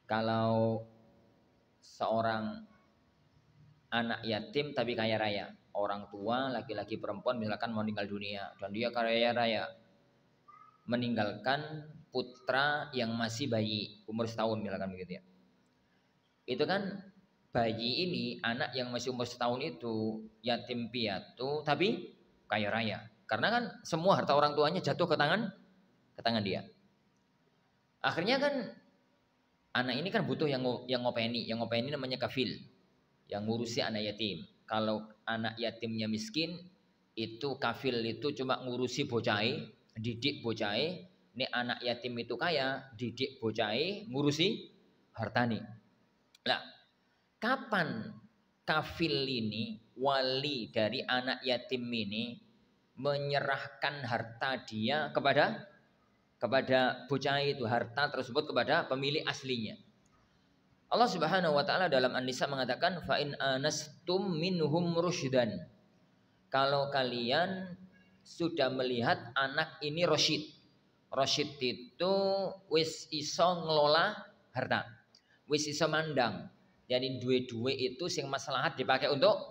Kalau seorang anak yatim tapi kaya raya, orang tua laki-laki perempuan misalkan meninggal dunia dan dia kaya raya, meninggalkan putra yang masih bayi umur setahun misalkan begitu ya. Itu kan bayi ini, anak yang masih umur setahun itu yatim piatu tapi kaya raya. Karena kan semua harta orang tuanya jatuh ke tangan dia. Akhirnya kan anak ini kan butuh yang ngopeni namanya kafil, yang ngurusi anak yatim. Kalau anak yatimnya miskin, itu kafil itu cuma ngurusi bocai, didik bocai. Ini anak yatim itu kaya, didik bocai, ngurusi hartani. Nah, kapan kafil ini, wali dari anak yatim ini menyerahkan harta dia kepada bocah itu, harta tersebut kepada pemilik aslinya? Allah Subhanahu wa taala dalam An-Nisa mengatakan fa in anastum minhum rusydan. Kalau kalian sudah melihat anak ini rasyid. Rasyid itu wis iso ngelola harta. Wis iso mandang. Jadi duwe-duwe itu sing maslahat dipakai untuk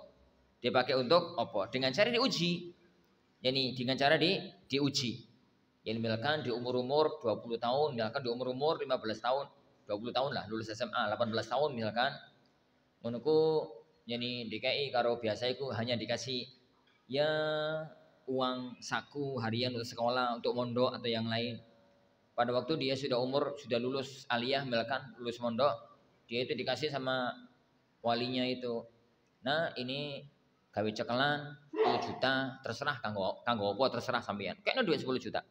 apa? Dengan cara diuji. Jadi dengan cara diuji. Yang misalkan di umur-umur 20 tahun, misalkan di umur-umur 15 tahun, 20 tahun lah lulus SMA, 18 tahun misalkan. Menurutku jadi DKI karo biasa itu hanya dikasih ya uang saku harian untuk sekolah, untuk mondok atau yang lain. Pada waktu dia sudah lulus aliyah misalkan, lulus mondok, dia itu dikasih sama walinya itu. Nah, ini gawe cekelan 10 juta, terserah kanggo apa terserah sampean. Kayaknya duit 10 juta.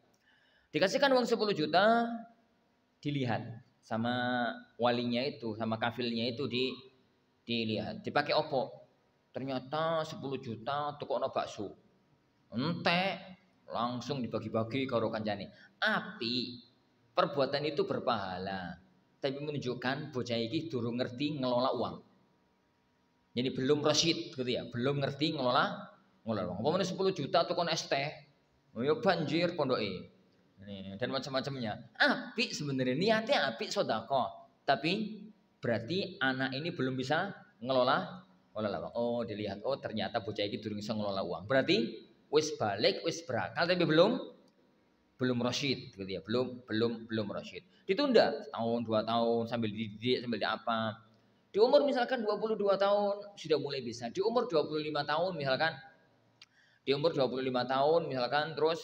Dikasihkan uang 10 juta, dilihat sama walinya itu, sama kafilnya itu dilihat. Dipakai opo? Ternyata 10 juta tukokno bakso. Entek, langsung dibagi-bagi karo kancane. Api, perbuatan itu berpahala. Tapi menunjukkan bocah iki durung ngerti ngelola uang. Jadi belum rasyid gitu ya, belum ngerti ngelola uang. Apa 10 juta tukon es teh, ya banjir pondoke. Dan macam-macamnya. Apik sebenarnya, niatnya apik sedekah, tapi berarti anak ini belum bisa ngelola uang. Oh, dilihat, oh ternyata bocah ini durung bisa ngelola uang. Berarti wis balik, wis berakal tapi belum rasyid gitu ya, belum rasyid. Ditunda tahun 2 tahun sambil dididik, sambil apa. Di umur misalkan 22 tahun sudah mulai bisa. Di umur 25 tahun misalkan, terus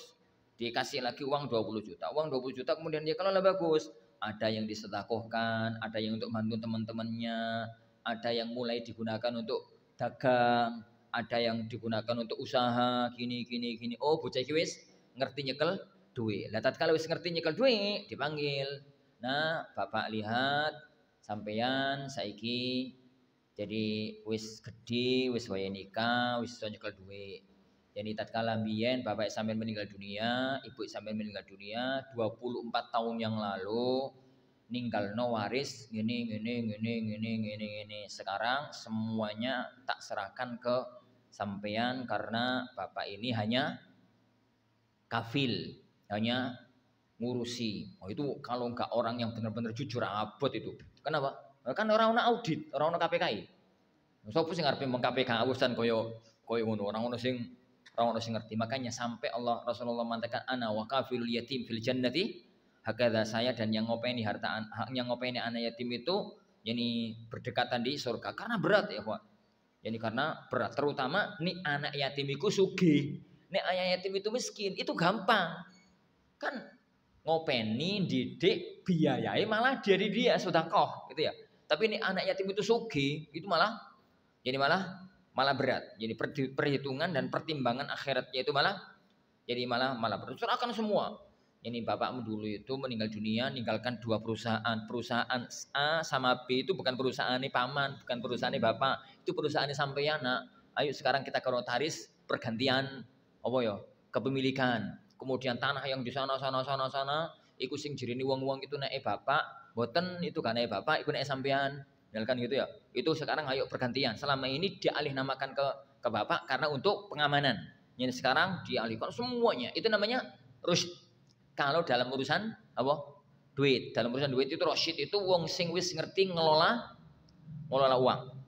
dikasih lagi uang 20 juta. Uang 20 juta kemudian dia kelola bagus. Ada yang disedekahkan, ada yang untuk bantu teman-temannya, ada yang mulai digunakan untuk dagang, ada yang digunakan untuk usaha, gini. Oh, bocah iki wis ngerti nyekel duit. Lah tatkala wis ngerti nyekel duit, dipanggil. Nah, Bapak lihat sampeyan saiki jadi wis gede, wis wayahe nikah, wis iso nyekel duit. Jadi tatkala mbiyen bapak sampean meninggal dunia, ibu sampean meninggal dunia 24 tahun yang lalu, ninggalno waris gini. Sekarang semuanya tak serahkan ke sampean karena bapak ini hanya kafil, hanya ngurusi. Oh, itu kalau enggak orang yang benar-benar jujur abot itu. Kenapa? Kan orang audit, orang KPKI. Sopo sing ngarepe meng KPK urusan koyo ngono, orang sing ngerti. Makanya sampai Rasulullah mengatakan ana wa kafilul yatim fil jannati, hakadha saya dan yang ngopeni yang ngopeni anak yatim itu yani berdekatan di surga. Karena berat ya, Pak. Yani karena berat, terutama nih anak yatim iku sugih. Nek anak yatim itu miskin, itu gampang. Kan ngopeni, didik, biayai malah dari dia sedekah gitu ya. Tapi ini anak yatim itu sugih, itu malah berat. Jadi perhitungan dan pertimbangan akhiratnya itu malah berat. Serahkan semua. Ini bapakmu dulu itu meninggal dunia, ninggalkan 2 perusahaan. Perusahaan A sama B itu bukan perusahaan paman, bukan perusahaan bapak, itu perusahaan sampeyan, nak. Ayo sekarang kita ke notaris pergantian apa ya? Kepemilikan. Kemudian tanah yang di sana, iku sing jerini wong-wong itu nek bapak, boten itu kan nek bapak, iku nek sampean. Misalkan gitu ya. Itu sekarang ayo pergantian. Selama ini dialih namakan ke bapak karena untuk pengamanan. Yang sekarang dialihkan semuanya. Itu namanya rusyd. Kalau dalam urusan apa? duit. Dalam urusan duit itu rasyid itu wong sing wis ngerti ngelola uang.